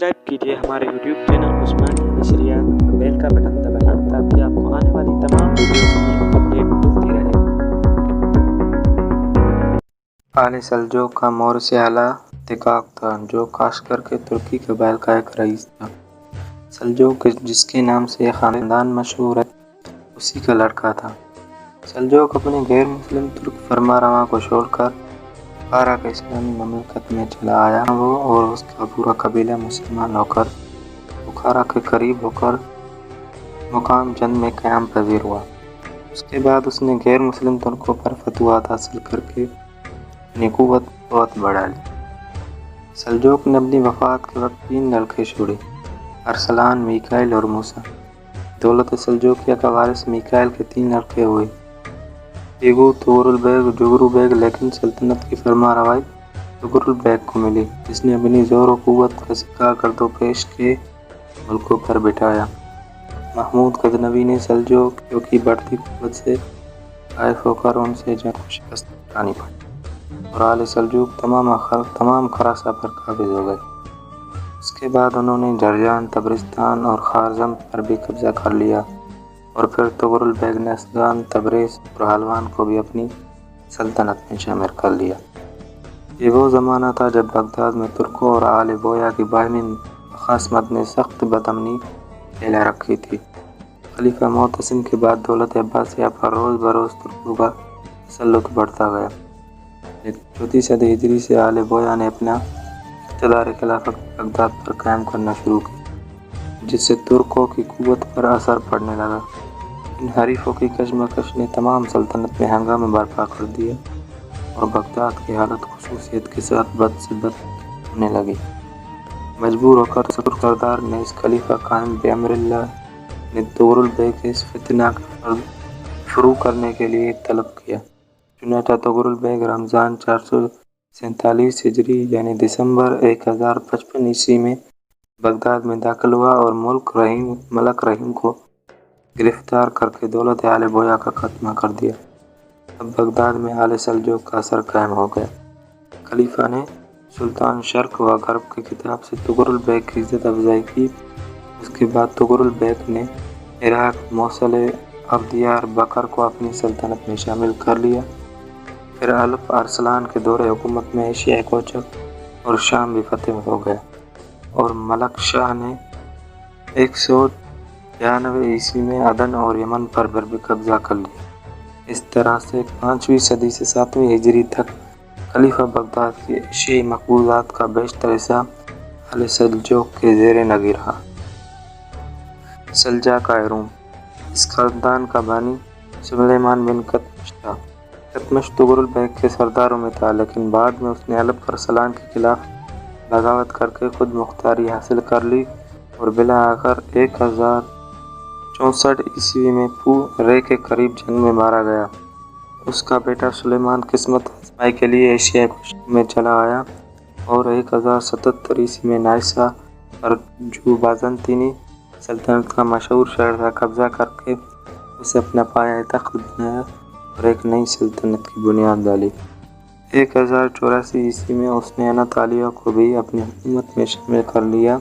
Subscribe कीजिए हमारे YouTube channel उस्मानिया नशरियात और बेल का बटन दबाना ताकि आपको आने वाली तमाम वीडियोस की अपडेट मिलती रहे। आले सल्जोक का मौर्य से आला तिकाक था, जो खास करके तुर्की कबाइल का एक रईस था। सल्जोक जिसके नाम से यह ख़ानदान मशहूर है, उसी का लड़का था। सल्जोक अपने गैर मुस्लिम तुर्क फरमारवा को छोड़कर बुखारा के इस्लामी ममलकत में चला आया। वो और उसका पूरा कबीला मुसलमान होकर बुखारा के करीब होकर मुकाम जंद में क़याम पजीर हुआ। उसके बाद उसने गैर मुस्लिम तुर्कों पर फतवात हासिल करके अपनी क़ुव्वत बहुत बढ़ा ली। सल्जोक ने अपनी वफ़ात के वक्त 3 लड़के छोड़े, अरसलान, मीकाइल और मूसा। दौलत सल्जोकिया का वारिस मीकाइल के 3 लड़के हुए, ईगू, तुगरुल बेग, जुगरू बेग। लेकिन सल्तनत की फरमारवाई तुगरुल बेग को मिली, जिसने अपनी ज़ोर व क़ुव्वत का सिक्का गर्दोपेश के मुल्कों पर बिठाया। महमूद गज़नवी ने सल्जोकियों की बढ़ती क़ुव्वत से खाइफ होकर उनसे जंग को शिकस्त उठानी पड़ी और आले सल्जूक तमाम खरासा पर काबिज़ हो गए। उसके बाद उन्होंने जरजान, तबरिस्तान और खारज़म पर भी कब्ज़ा कर लिया और फिर तुगरुल बेग ने असगान, तबरेज़ और हलवान को भी अपनी सल्तनत में शामिल कर लिया। ये वो ज़माना था जब बगदाद में तुर्कों और आले बोया की बाहिनी मुखासमत ने सख्त बदअमनी फैला रखी थी। खलीफा मोतसिम के बाद दौलत अब्बासिया पर रोज़ बरोज़ तुर्कों का तसल्लुत बढ़ता गया। 4वीं सदी हिजरी से आले बोया ने अपना इक़्तिदार खिलाफत बगदाद पर कायम करना शुरू किया, जिससे तुर्कों की क़ुव्वत पर असर पड़ने लगा। इन हरीफों की कशमकश ने तमाम सल्तनत में हंगामा बर्पा कर दिया और बगदाद की हालत खुसूसियत के साथ बद से बद होने लगी। मजबूर होकर तुर्क सरदार ने इस खलीफा कायम बेअमरिल्लाह ने तुगरुल बेग के इस फितना का शुरू करने के लिए तलब किया। चुनांचे तुगरुल बेग रमज़ान 447 हिजरी यानी दिसंबर 1055 ईस्वी में बगदाद में दाखिल हुआ और मलक रहीम को गिरफ्तार करके दौलत आले बोया का खात्मा कर दिया। अब बगदाद में आले सल्जूक का असर कायम हो गया। खलीफा ने सुल्तान शर्क व गरब के खिताब से तुगरुल बेग की इज़्ज़त अफजाई की। उसके बाद तुगरुल बेग ने इराक, मौसल, अब्दियार बकर को अपनी सल्तनत में शामिल कर लिया। फिर अल्प अरसलान के दौरे हुकूमत में एशिया कोचक और शाम भी फतेह हो गया और मलक शाह ने 193 ईस्वी में अदन और यमन पर भी कब्जा कर लिया। इस तरह से 5वीं सदी से 7वीं हिजरी तक खलीफा बगदाद की एशियाई मकबूजात का बेशतर हिस्सा आले सल्जूक के ज़ेर नगी रहा। सल्जूक़ रूम। इस ख़ानदान का बानी सुलेमान बिन कतमश था। कतमश तुगरुल बेग के सरदारों में था, लेकिन बाद में उसने अल्प अरसलान के खिलाफ बगावत करके खुद मुख्तारी हासिल कर ली और बिला आखिर 1064 ईस्वी में फू रे के करीब जंग में मारा गया। उसका बेटा सुलेमान किस्मत आजमाई के लिए एशिया कोचक में चला आया और 1077 ईस्वी में नाइसा पर, जो बाज़ंतीनी सल्तनत का मशहूर शहर था, कब्जा करके उसे अपना पाया तख्त बनाया और एक नई सल्तनत की बुनियाद डाली। 1084 ईस्वी में उसने अनातोलिया को भी अपनी हुकूमत में शामिल कर लिया,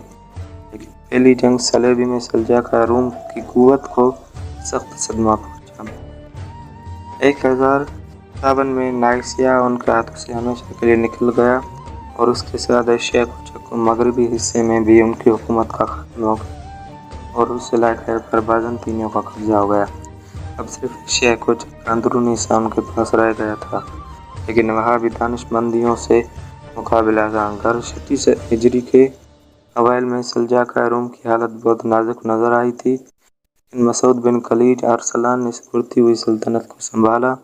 लेकिन पहली जंग सलेबी में सल्जूक़ रूम की क़ुव्वत को सख्त सदमा पहुंचा। 1057 में नाइसिया उनके हाथों से हमेशा के लिए निकल गया और उसके साथ एशिया कोचक को मगरबी हिस्से में भी उनकी हुकूमत का ख़त्म हो गया और उस इलाके पर बाज़ंतीनियों का कब्जा हो गया। अब सिर्फ एशिया कोचक का अंदरूनी हिस्सा उनके पास रह गया था, लेकिन वहाँ भी दानिशमंदियों से मुकाबला था। 6वीं हिजरी के अवाइल में सल्जूक़ रूम की हालत बहुत नाजुक नज़र आई थी, लेकिन मसूद बिन खलीज अरसलान ने इस उभरती हुई सल्तनत को संभाला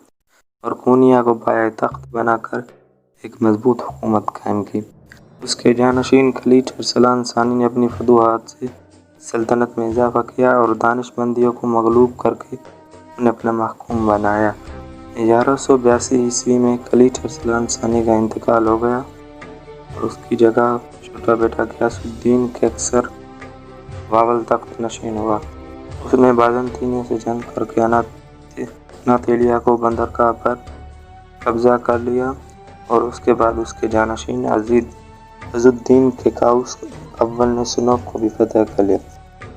और कोनिया को पाया तख्त बनाकर एक मजबूत हुकूमत कायम की। उसके जानशीन खलीज अरसलान सानी ने अपनी फतूहात से सल्तनत में इजाफा किया और दानिशमंदियों को मगलूब करके उन्हें अपना महकूम बनाया। 1182 ईस्वी में खलीज अरसलान सानी का इंतकाल हो गया और उसकी जगह छोटा बेटा गियासुद्दीन कैसर बाबल तख्त नशीन हुआ। उसने बाज़ंतीनियों से जंग करके अनातोलिया को बंदरगाह पर कब्जा कर लिया और उसके बाद उसके जानशीन अज़ुद्दीन के اول نے سنوک کو بھی فتح کر لیا۔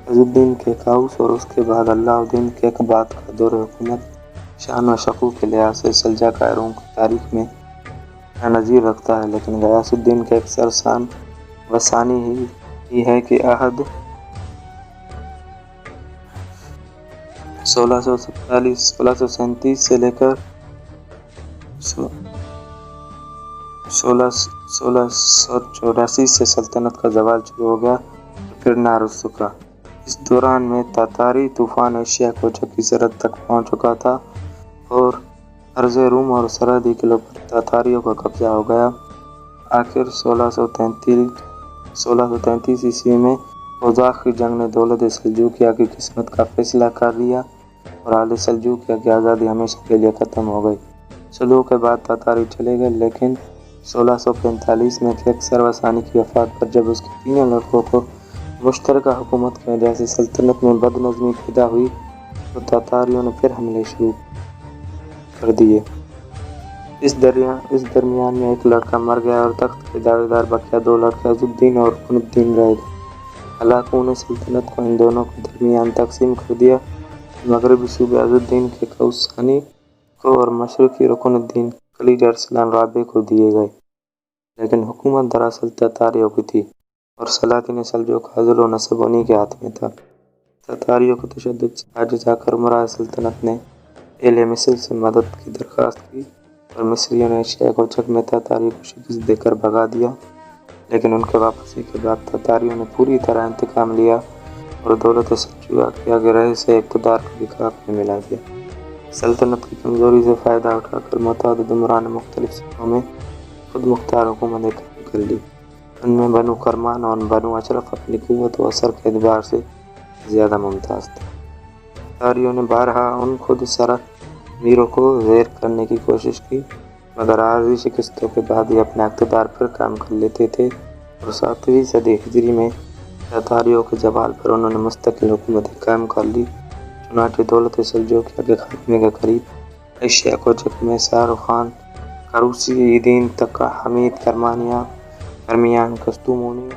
عزالدین کیکاؤس اور اس کے بعد علاؤالدین کیقباد کا دور حکومت شان و شکوہ کے لحاظ سے سلجوقیہ قائروں کی تاریخ میں نظیر رکھتا ہے، لیکن غیاث الدین کا ایک سرسام و ثانی ہی ہے کہ عہد 1637 سے لے کر 1684 سے سلطنت کا زوال شروع ہو گیا تو پھر نہ رک سکا۔ اس دوران میں تاتاری طوفان ایشیا کوچک کی سرحد تک پہنچ چکا تھا اور ارض روم اور سرحدی قلعوں پر تاتاریوں کا قبضہ ہو گیا۔ آخر 1633 عیسوی میں قزاق کی جنگ نے دولت سلجوقیہ کی قسمت کا فیصلہ کر دیا اور آل سلجوقیہ کی آزادی ہمیشہ کے لیے ختم ہو گئی۔ سلوک کے بعد تاتاری چلے گئے، لیکن 1645 میں کیکسر و ثانی کی وفات پر جب اس کے تینوں لڑکوں کو مشترکہ حکومت کی وجہ سے سلطنت میں بد نظمی پیدا ہوئی تو تاتاریوں نے پھر حملے شروع کر دیے۔ اس درمیان میں ایک لڑکا مر گیا اور تخت کے دعویدار بقیہ دو لڑکے عزالدین اور رکن الدین رہ گئے۔ ہلاکوں نے سلطنت کو ان دونوں کے درمیان تقسیم کر دیا۔ مغربی صوبے عزالدین کیکاؤس ثانی کو اور مشرقی رکن الدین خلیج ارسلان رابع کو دیے گئے، لیکن حکومت دراصل تاتاریوں کی تھی اور سلاطین سلجوق کا عزل و نصب انہی کے ہاتھ میں تھا۔ تاتاریوں کو تشدد سے عاجز آ کر عمرائے سلطنت نے اہل مصر سے مدد کی درخواست کی اور مصریوں نے ایشیا کوچک میں تاتاریوں کو شکست دے کر بھگا دیا، لیکن ان کے واپسی کے بعد تاتاریوں نے پوری طرح انتقام لیا اور دولت سلجوقیہ کے رئیس سے اقتدار کو بھی خاک میں ملا دیا۔ سلطنت کی کمزوری سے فائدہ اٹھا کر متعدد عمرا نے مختلف صوبوں میں خود مختار حکومتیں قائم کر لی۔ ان میں بنو کرمان اور بنو اشرف اپنی قوت و اثر کے اعتبار سے زیادہ ممتاز تھے۔ تاتاریوں نے بارہا ان خود سر امیروں کو زیر کرنے کی کوشش کی، مگر عارضی شکستوں کے بعد ہی اپنا اقتدار پھر قائم کر لیتے تھے اور 7ویں صدی ہجری میں تاتاریوں کے زوال پر انہوں نے مستقل حکومتیں قائم کر لی۔ چنانچہ دولت سلجوقیہ کے خاتمے کے قریب ایشیا کوچک میں شاروخان، کاروسی، ایدین، تقا، حمید کرمانیان، ارمیان، کستومونی